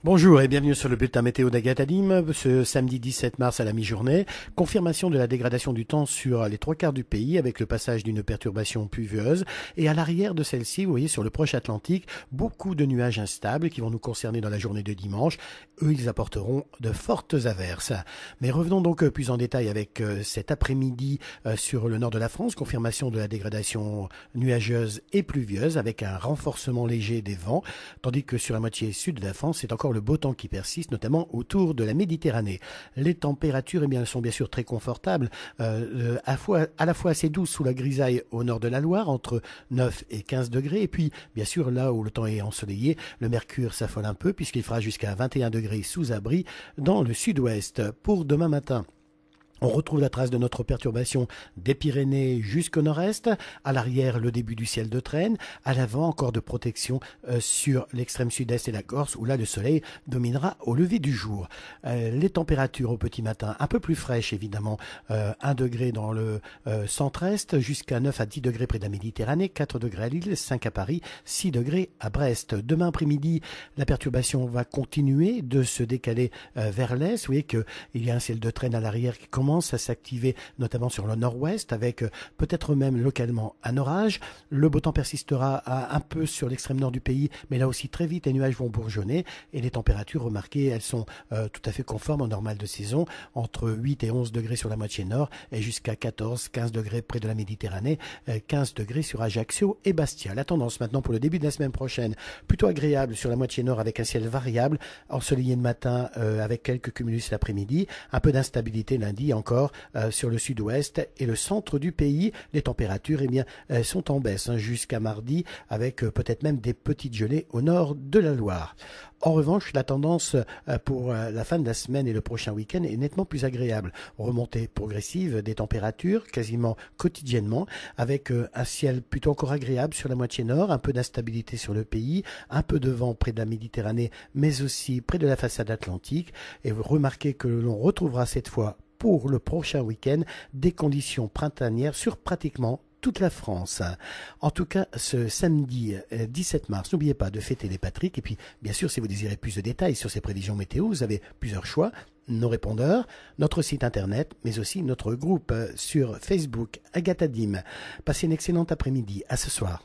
Bonjour et bienvenue sur le bulletin météo d'Agathadim, ce samedi 17 mars à la mi-journée. Confirmation de la dégradation du temps sur les trois quarts du pays avec le passage d'une perturbation pluvieuse. Et à l'arrière de celle-ci, vous voyez sur le proche Atlantique, beaucoup de nuages instables qui vont nous concerner dans la journée de dimanche. Eux, ils apporteront de fortes averses. Mais revenons donc plus en détail avec cet après-midi sur le nord de la France. Confirmation de la dégradation nuageuse et pluvieuse avec un renforcement léger des vents. Tandis que sur la moitié sud de la France, c'est encore le beau temps qui persiste, notamment autour de la Méditerranée. Les températures sont bien sûr très confortables, à la fois assez douces sous la grisaille au nord de la Loire, entre 9 et 15 degrés, et puis bien sûr là où le temps est ensoleillé, le mercure s'affole un peu puisqu'il fera jusqu'à 21 degrés sous abri dans le sud-ouest. Pour demain matin, on retrouve la trace de notre perturbation des Pyrénées jusqu'au nord-est, à l'arrière le début du ciel de traîne, à l'avant encore de protection sur l'extrême sud-est et la Corse où là le soleil dominera au lever du jour. Les températures au petit matin un peu plus fraîches évidemment, 1 degré dans le centre-est jusqu'à 9 à 10 degrés près de la Méditerranée, 4 degrés à Lille, 5 à Paris, 6 degrés à Brest. Demain après-midi, la perturbation va continuer de se décaler vers l'est. Vous voyez qu'il y a un ciel de traîne à l'arrière qui commence à s'activer notamment sur le nord-ouest avec peut-être même localement un orage. Le beau temps persistera un peu sur l'extrême nord du pays, mais là aussi très vite les nuages vont bourgeonner et les températures, remarquez, elles sont tout à fait conformes au normal de saison, entre 8 et 11 degrés sur la moitié nord et jusqu'à 14-15 degrés près de la Méditerranée, 15 degrés sur Ajaccio et Bastia. La tendance maintenant pour le début de la semaine prochaine, plutôt agréable sur la moitié nord avec un ciel variable, ensoleillé le matin avec quelques cumulus l'après-midi, un peu d'instabilité lundi encore sur le sud-ouest et le centre du pays. Les températures sont en baisse jusqu'à mardi avec peut-être même des petites gelées au nord de la Loire. En revanche, la tendance pour la fin de la semaine et le prochain week-end est nettement plus agréable. Remontée progressive des températures quasiment quotidiennement avec un ciel plutôt encore agréable sur la moitié nord, un peu d'instabilité sur le pays, un peu de vent près de la Méditerranée mais aussi près de la façade atlantique. Et vous remarquez que l'on retrouvera cette fois pour le prochain week-end des conditions printanières sur pratiquement toute la France. En tout cas, ce samedi 17 mars, n'oubliez pas de fêter les Patrick. Et puis, bien sûr, si vous désirez plus de détails sur ces prévisions météo, vous avez plusieurs choix. Nos répondeurs, notre site internet, mais aussi notre groupe sur Facebook, Agathadim. Passez une excellente après-midi. À ce soir.